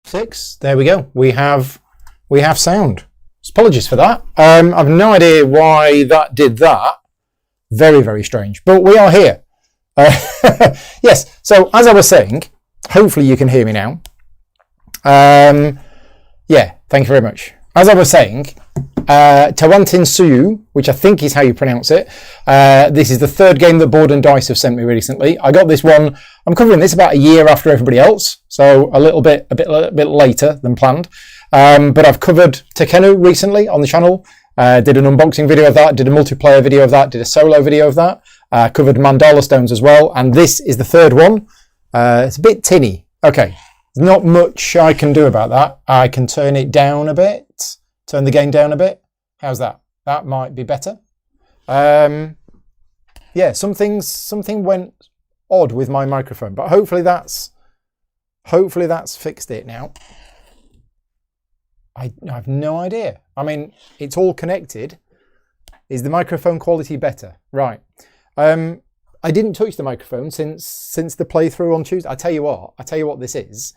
6. There we go. We have sound. Apologies for that. I've no idea why that did that. Very, very strange. But we are here. Yes. So as I was saying, hopefully you can hear me now. Yeah. Thank you very much. As I was saying, Tawantinsuyu, which I think is how you pronounce it. This is the third game that Board and Dice have sent me recently. I got this one. I'm covering this about a year after everybody else, so a little bit later than planned. But I've covered Tekkenu recently on the channel. Did an unboxing video of that. Did a multiplayer video of that. Did a solo video of that. Covered Mandala Stones as well. And this is the third one. It's a bit tinny. Okay. There's not much I can do about that. I can turn it down a bit. Turn the gain down a bit. How's that? That might be better. Yeah, something went odd with my microphone, but hopefully that's fixed it now. I have no idea. I mean, it's all connected. Is the microphone quality better? Right. I didn't touch the microphone since the playthrough on Tuesday. I tell you what this is.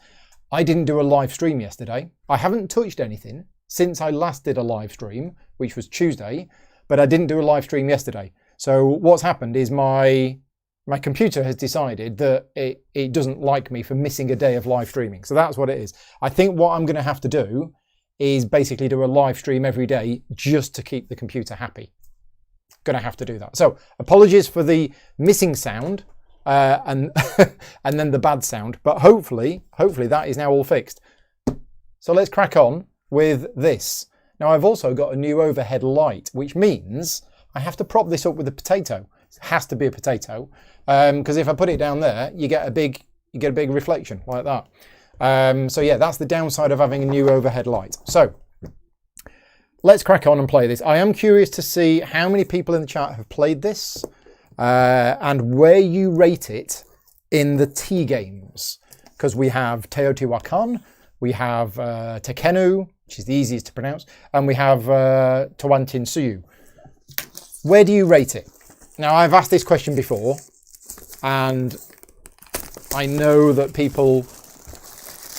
I didn't do a live stream yesterday. I haven't touched anything since I last did a live stream, which was Tuesday, but I didn't do a live stream yesterday. So what's happened is my computer has decided that it doesn't like me for missing a day of live streaming. So that's what it is. I think what I'm going to have to do is basically do a live stream every day just to keep the computer happy. Going to have to do that. So apologies for the missing sound and and then the bad sound, but hopefully that is now all fixed. So let's crack on with this. Now I've also got a new overhead light, which means I have to prop this up with a potato. It has to be a potato, because if I put it down there, you get a big reflection like that. So yeah, that's the downside of having a new overhead light. So let's crack on and play this. I am curious to see how many people in the chat have played this and where you rate it in the T games, because we have Teotihuacan, we have Tekkenu, which is the easiest to pronounce, and we have Tawantinsuyu. Where do you rate it? Now, I've asked this question before, and I know that people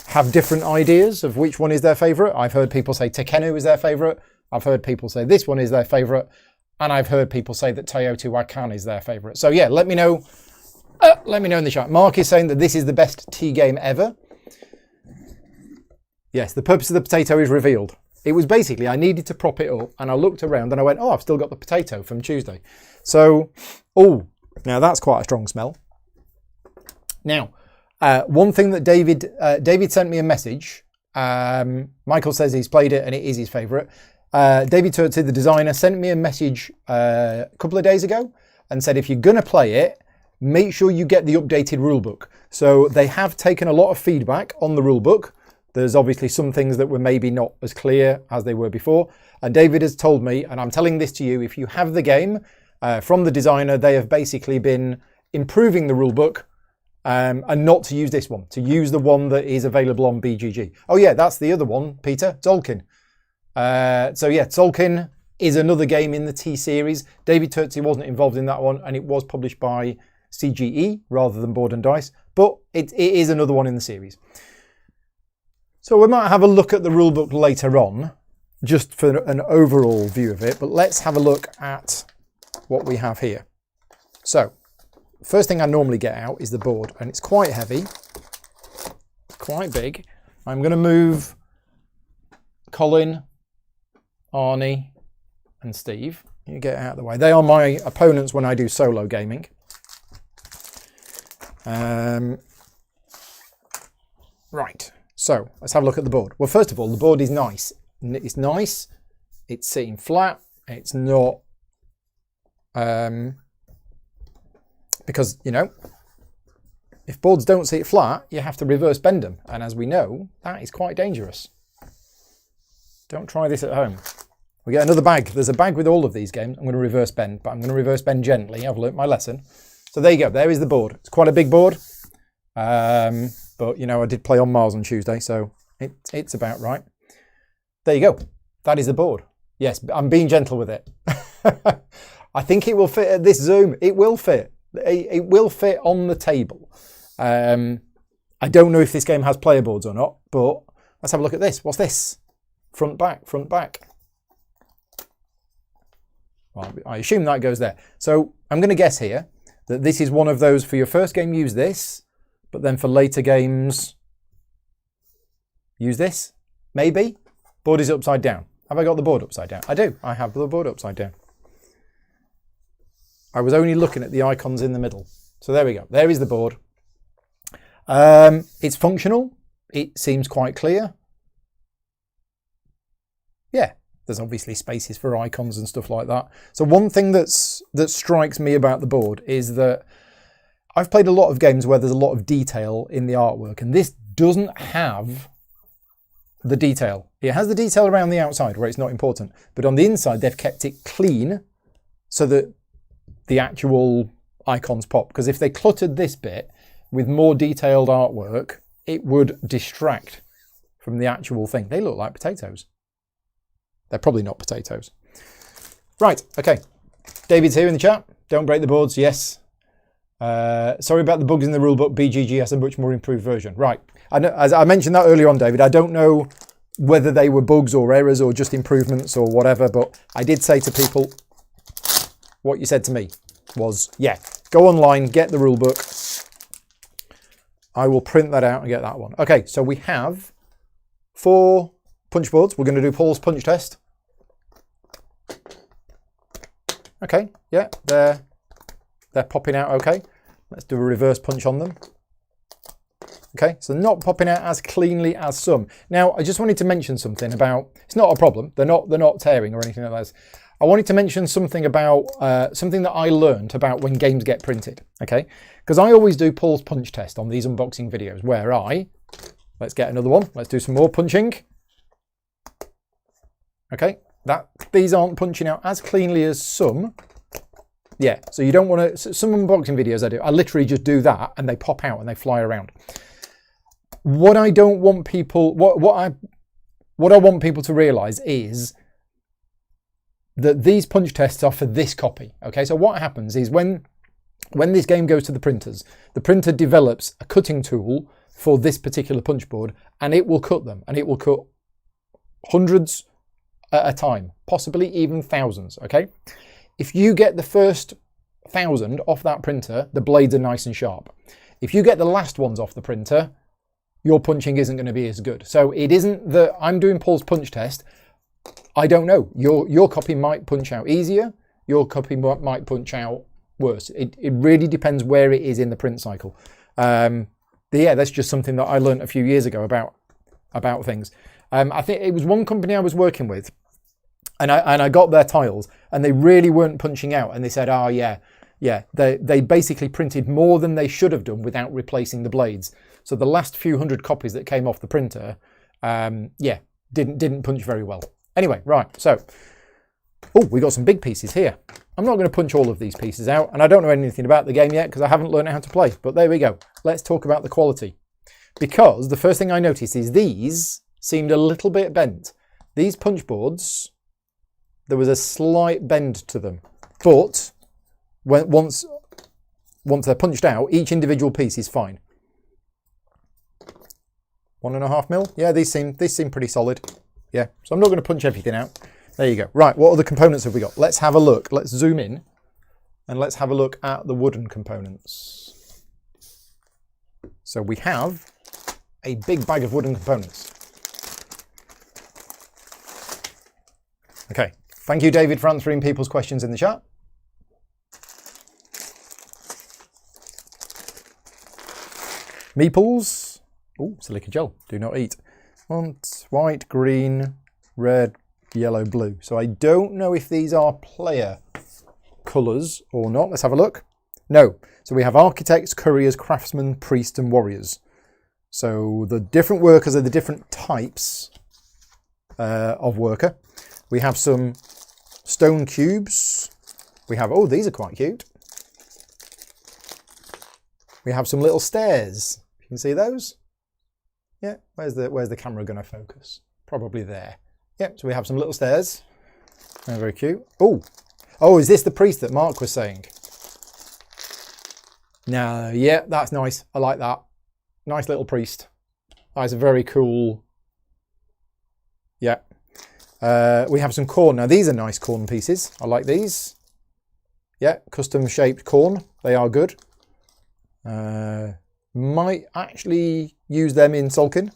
have different ideas of which one is their favourite. I've heard people say Tekkenu is their favourite. I've heard people say this one is their favourite. And I've heard people say that Teotihuacan is their favourite. So yeah, let me know. Let me know in the chat. Mark is saying that this is the best T game ever. Yes, the purpose of the potato is revealed. It was basically, I needed to prop it up, and I looked around and I went, oh, I've still got the potato from Tuesday. So, oh, now that's quite a strong smell. Now, one thing that David sent me a message. Michael says he's played it and it is his favourite. David Turtsey, the designer, sent me a message a couple of days ago and said, if you're going to play it, make sure you get the updated rulebook. So they have taken a lot of feedback on the rulebook. There's obviously some things that were maybe not as clear as they were before. And David has told me, and I'm telling this to you, if you have the game from the designer, they have basically been improving the rulebook and not to use this one, to use the one that is available on BGG. Oh yeah, that's the other one, Peter, Tzolk'in. So yeah, Tzolk'in is another game in the T series. David Turtsey wasn't involved in that one, and it was published by CGE rather than Board and Dice, but it is another one in the series. So we might have a look at the rulebook later on, just for an overall view of it, but let's have a look at what we have here. So, first thing I normally get out is the board, and it's quite heavy, quite big. I'm going to move Colin, Arnie, and Steve. You get out of the way. They are my opponents when I do solo gaming. Right. So let's have a look at the board. Well, first of all, the board is nice. It's nice. It's sitting flat. It's not, because, you know, if boards don't sit flat, you have to reverse bend them. And as we know, that is quite dangerous. Don't try this at home. We get another bag. There's a bag with all of these games. I'm going to reverse bend, but I'm going to reverse bend gently. I've learnt my lesson. So there you go. There is the board. It's quite a big board. But, you know, I did play on Mars on Tuesday, so it's about right. There you go. That is the board. Yes, I'm being gentle with it. I think it will fit at this zoom. It will fit. It will fit on the table. I don't know if this game has player boards or not, but Let's have a look at this. What's this? Front, back, front, back. Well, I assume that goes there. So I'm going to guess here that this is one of those, for your first game, use this, but then for later games, use this, maybe. Board is upside down. Have I got the board upside down? I do. I have the board upside down. I was only looking at the icons in the middle. So there we go. There is the board. It's functional. It seems quite clear. Yeah, there's obviously spaces for icons and stuff like that. So one thing that strikes me about the board is that I've played a lot of games where there's a lot of detail in the artwork, and this doesn't have the detail. It has the detail around the outside where it's not important, but on the inside they've kept it clean so that the actual icons pop. Because if they cluttered this bit with more detailed artwork, it would distract from the actual thing. They look like potatoes. They're probably not potatoes. Right, okay. David's here in the chat. Don't break the boards, yes. Sorry about the bugs in the rulebook. BGG has a much more improved version. Right, as I mentioned that earlier on, David, I don't know whether they were bugs or errors or just improvements or whatever, but I did say to people, what you said to me was, yeah, go online, get the rulebook. I will print that out and get that one. Okay, so we have 4 punch boards. We're going to do Paul's punch test. Okay, yeah, they're popping out okay. Let's do a reverse punch on them. Okay, so not popping out as cleanly as some. Now, I just wanted to mention something about, it's not a problem. They're not tearing or anything like that. I wanted to mention something about something that I learned about when games get printed. Okay, because I always do Paul's punch test on these unboxing videos where let's get another one. Let's do some more punching. Okay, these aren't punching out as cleanly as some. Yeah, so you don't want to, some unboxing videos I literally just do that and they pop out and they fly around. What I don't want people, what I want people to realize is that these punch tests are for this copy. Okay, so what happens is when this game goes to the printers, the printer develops a cutting tool for this particular punch board and it will cut them, and it will cut hundreds at a time, possibly even thousands, okay? If you get the first 1,000 off that printer, the blades are nice and sharp. If you get the last ones off the printer, your punching isn't going to be as good. So it isn't that I'm doing Paul's punch test. I don't know. Your copy might punch out easier. Your copy might punch out worse. It really depends where it is in the print cycle. Yeah, that's just something that I learned a few years ago about things. I think it was one company I was working with, and I got their tiles, and they really weren't punching out. And they said, oh yeah, they basically printed more than they should have done without replacing the blades. So the last few hundred copies that came off the printer, yeah, didn't punch very well. Anyway, right, so, oh, we got some big pieces here. I'm not going to punch all of these pieces out, and I don't know anything about the game yet because I haven't learned how to play, but there we go. Let's talk about the quality. Because the first thing I noticed is these seemed a little bit bent. These punch boards, there was a slight bend to them, but once they're punched out, each individual piece is fine. 1.5 mil? Yeah, these seem pretty solid. Yeah, so I'm not going to punch everything out. There you go. Right, what other components have we got? Let's have a look. Let's zoom in and let's have a look at the wooden components. So we have a big bag of wooden components. Okay, thank you, David, for answering people's questions in the chat. Meeples. Oh, silica gel. Do not eat. White, green, red, yellow, blue. So I don't know if these are player colours or not. Let's have a look. No. So we have architects, couriers, craftsmen, priests and warriors. So the different workers are the different types of worker. We have some stone cubes. We have, oh, these are quite cute. We have some little stairs. You can see those? Yeah, where's the camera going to focus? Probably there. Yep, so we have some little stairs. They're very cute. Oh, is this the priest that Mark was saying? No, yeah, that's nice. I like that. Nice little priest. That's a very cool Yeah. We have some corn. Now, these are nice corn pieces. I like these. Yeah, custom shaped corn. They are good. Might actually use them in Sulkin.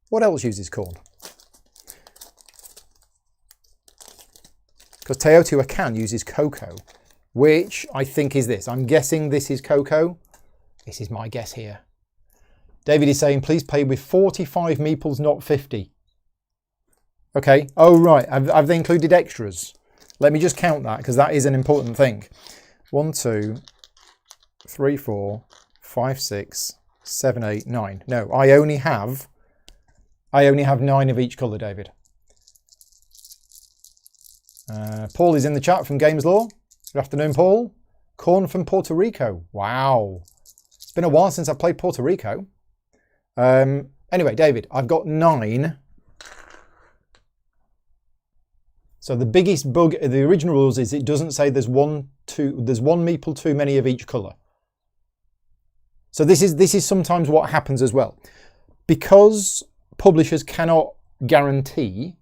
What else uses corn? Because Tawantinsuyu uses cocoa, which I think is this. I'm guessing this is cocoa. This is my guess here. David is saying, please play with 45 meeples, not 50. Okay. Oh, right. Have they included extras? Let me just count that, because that is an important thing. 1, 2, 3, 4, 5, 6, 7, 8, 9. No, I only have 9 of each colour, David. Paul is in the chat from Games Law. Good afternoon, Paul. Corn from Puerto Rico. Wow. It's been a while since I've played Puerto Rico. Anyway, David, I've got 9. So the biggest bug of the original rules is it doesn't say there's one meeple too many of each colour. So this is sometimes what happens as well. Because publishers cannot guarantee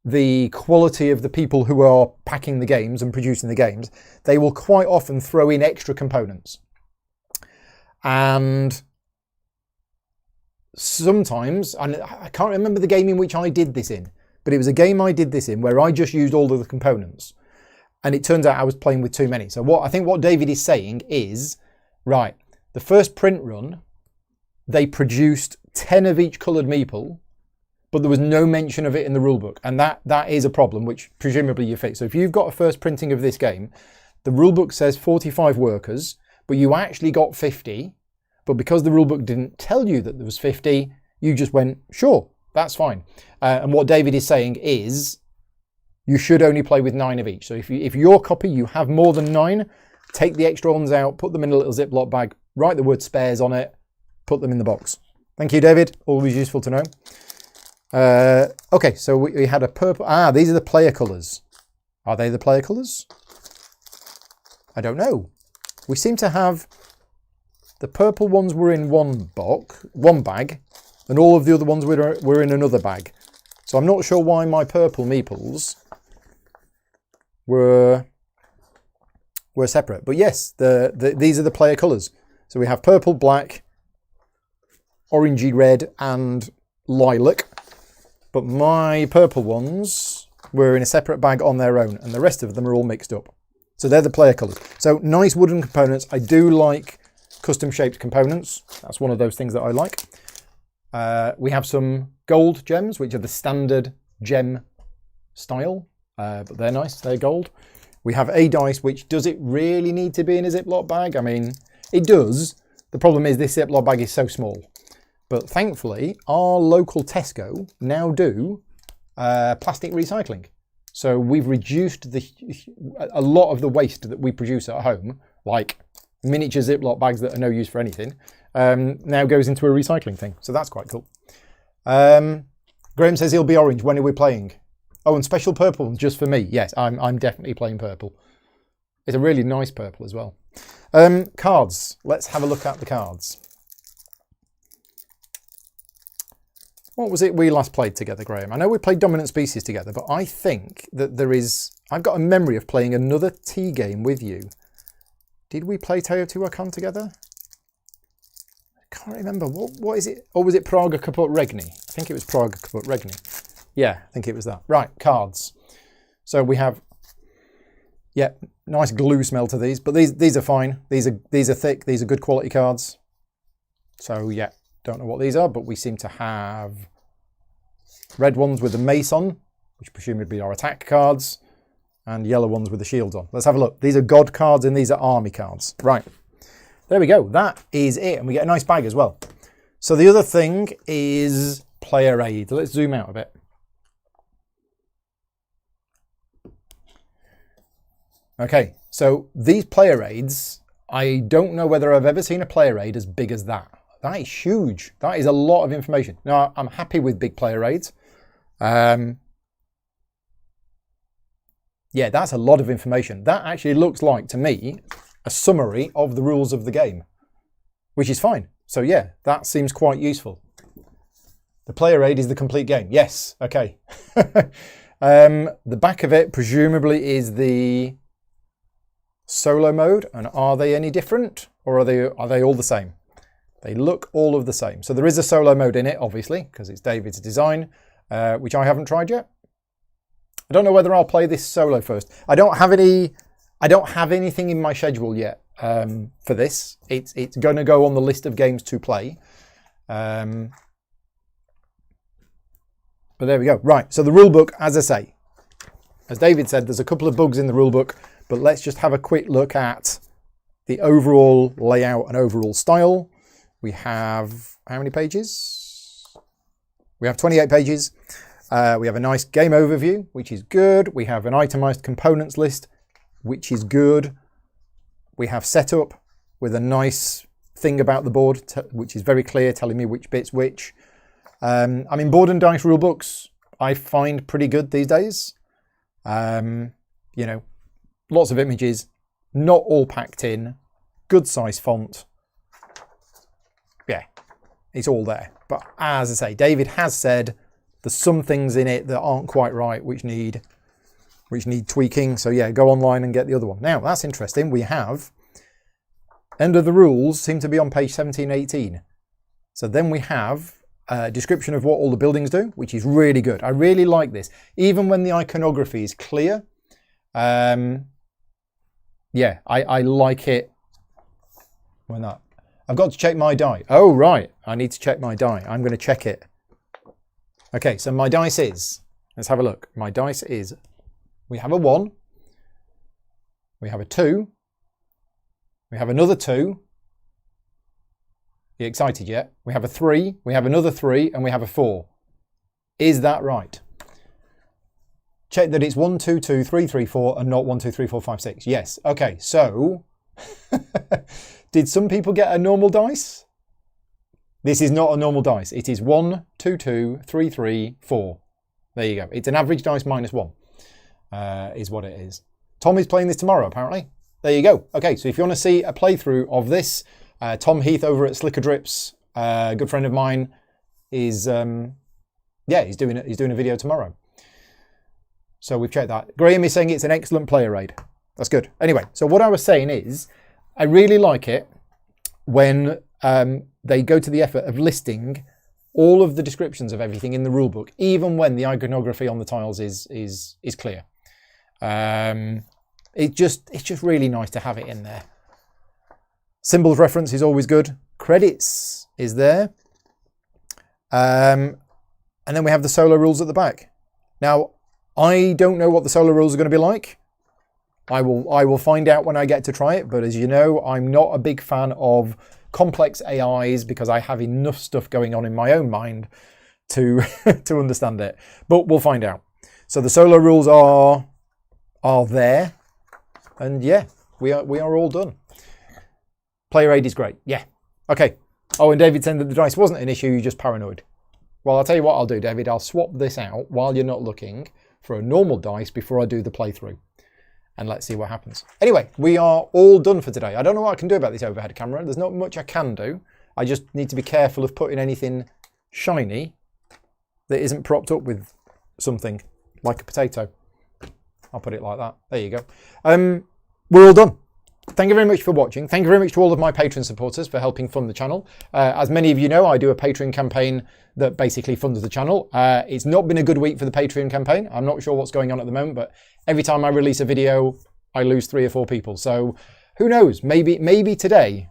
the quality of the people who are packing the games and producing the games, they will quite often throw in extra components. And sometimes, and I can't remember the game in which I did this in, but it was a game I did this in where I just used all of the components. And it turns out I was playing with too many. So I think what David is saying is, right, the first print run, they produced 10 of each coloured meeple, but there was no mention of it in the rulebook. And that is a problem, which presumably you fix. So if you've got a first printing of this game, the rulebook says 45 workers, but you actually got 50. But because the rulebook didn't tell you that there was 50, you just went, sure, that's fine. And what David is saying is you should only play with 9 of each. So if your copy, you have more than 9, take the extra ones out, put them in a little Ziploc bag, write the word spares on it, put them in the box. Thank you, David. Always useful to know. Okay, so we had a purple. These are the player colours. Are they the player colours? I don't know. We seem to have the purple ones were in one bag, and all of the other ones were in another bag. So I'm not sure why my purple meeples were separate. But yes, these are the player colours. So we have purple, black, orangey red, and lilac. But my purple ones were in a separate bag on their own, and the rest of them are all mixed up. So they're the player colours. So nice wooden components. I do like custom shaped components. That's one of those things that I like. We have some gold gems, which are the standard gem style, but they're nice, they're gold. We have a dice, which does it really need to be in a Ziploc bag? I mean, it does. The problem is this Ziploc bag is so small. But thankfully, our local Tesco now do plastic recycling. So we've reduced a lot of the waste that we produce at home, like miniature Ziploc bags that are no use for anything, now goes into a recycling thing. So that's quite cool. Graham says he'll be orange. When are we playing? Oh, and special purple just for me. Yes, I'm definitely playing purple. It's a really nice purple as well. Cards. Let's have a look at the cards. What was it we last played together, Graham? I know we played Dominant Species together, but I think that I've got a memory of playing another tea game with you. Did we play Tawantinsuyu together? I can't remember. What is it? Or was it Praga Kaput Regni? I think it was Praga Kaput Regni. Yeah, I think it was that. Right, cards. So we have, yeah, nice glue smell to these, but these are fine. These are thick. These are good quality cards. So yeah, don't know what these are, but we seem to have red ones with the mace on, which presumably are attack cards, and yellow ones with the shields on. Let's have a look. These are god cards and these are army cards. Right, there we go. That is it, and we get a nice bag as well. So the other thing is player aid. Let's zoom out a bit. Okay, so these player aids, I don't know whether I've ever seen a player aid as big as that. That is huge. That is a lot of information. Now, I'm happy with big player aids. Yeah, that's a lot of information. That actually looks like, to me, a summary of the rules of the game, which is fine. So yeah, that seems quite useful. The player aid is the complete game. Yes. Okay. The back of it presumably is the solo mode. And are they any different, or are they all the same? They look all of the same. So there is a solo mode in it, obviously, because it's David's design, which I haven't tried yet. I don't know whether I'll play this solo first. I don't have anything in my schedule yet for this. It's going to go on the list of games to play. But there we go. Right, so the rulebook, as I say, as David said, there's a couple of bugs in the rulebook, but let's just have a quick look at the overall layout and overall style. We have, how many pages? We have 28 pages. We have a nice game overview, which is good. We have an itemized components list, which is good. We have setup with a nice thing about the board, which is very clear, telling me which bit's which. I mean, board and dice rule books, I find pretty good these days. You know, lots of images, not all packed in, good size font. Yeah, it's all there. But as I say, David has said there's some things in it that aren't quite right, which need tweaking. So yeah, go online and get the other one. Now, that's interesting. We have end of the rules seem to be on page 17, 18. So then we have a description of what all the buildings do, which is really good. I really like this. Even when the iconography is clear, yeah, I like it. When that, I've got to check my die. Oh, right. I need to check my die. I'm going to check it. Okay, so my dice is, let's have a look. My dice is, we have a 1, we have a 2, we have another 2. Are you excited yet? We have a 3, we have another 3, and we have a 4. Is that right? Check that it's 1, 2, 2, 3, 3, 4, and not 1, 2, 3, 4, 5, 6. Yes. Okay, so did some people get a normal dice? This is not a normal dice. It is 1, 2, 2, 3, 3, 4. There you go. It's an average dice minus 1, is what it is. Tom is playing this tomorrow, apparently. There you go. Okay, so if you want to see a playthrough of this, Tom Heath over at Slicker Drips, a good friend of mine, is yeah, he's doing a video tomorrow. So we've checked that. Graham is saying it's an excellent player aid. That's good. Anyway, so what I was saying is, I really like it when they go to the effort of listing all of the descriptions of everything in the rulebook, even when the iconography on the tiles is clear. It's just really nice to have it in there. Symbols reference is always good. Credits is there. And then we have the solo rules at the back. Now, I don't know what the solo rules are going to be like. I will find out when I get to try it, but as you know, I'm not a big fan of complex AIs because I have enough stuff going on in my own mind to to understand it. But we'll find out. So the solo rules are there, and yeah, we are all done. Player aid is great. Yeah. Okay. Oh, and David said that the dice wasn't an issue, you're just paranoid. Well, I'll tell you what I'll do, David. I'll swap this out while you're not looking for a normal dice before I do the playthrough. And let's see what happens. Anyway, we are all done for today. I don't know what I can do about this overhead camera. There's not much I can do. I just need to be careful of putting anything shiny that isn't propped up with something like a potato. I'll put it like that. There you go. We're all done. Thank you very much for watching. Thank you very much to all of my Patreon supporters for helping fund the channel. As many of you know, I do a Patreon campaign that basically funds the channel. It's not been a good week for the Patreon campaign. I'm not sure what's going on at the moment, but every time I release a video, I lose 3 or 4 people. So who knows? Maybe today.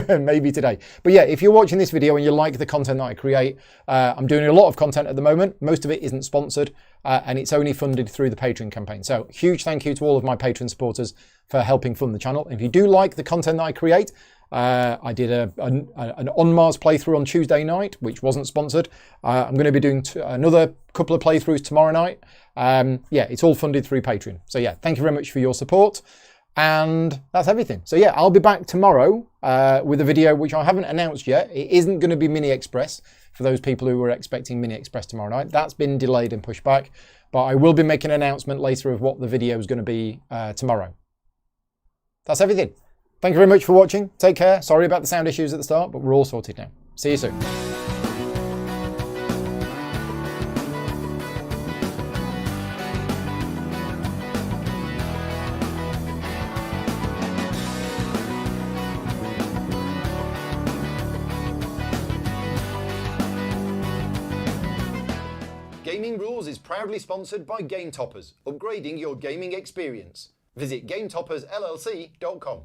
Maybe today. But yeah, if you're watching this video and you like the content that I create, I'm doing a lot of content at the moment. Most of it isn't sponsored, and it's only funded through the Patreon campaign. So huge thank you to all of my Patreon supporters for helping fund the channel. If you do like the content that I create, I did an On Mars playthrough on Tuesday night, which wasn't sponsored. I'm going to be doing another couple of playthroughs tomorrow night. Yeah, it's all funded through Patreon. So yeah, thank you very much for your support. And that's everything. So yeah, I'll be back tomorrow with a video which I haven't announced yet. It isn't going to be Mini Express for those people who were expecting Mini Express tomorrow night. That's been delayed and pushed back. But I will be making an announcement later of what the video is going to be tomorrow. That's everything. Thank you very much for watching. Take care. Sorry about the sound issues at the start, but we're all sorted now. See you soon. proudly sponsored by Game Toppers, upgrading your gaming experience. Visit GameToppersLLC.com.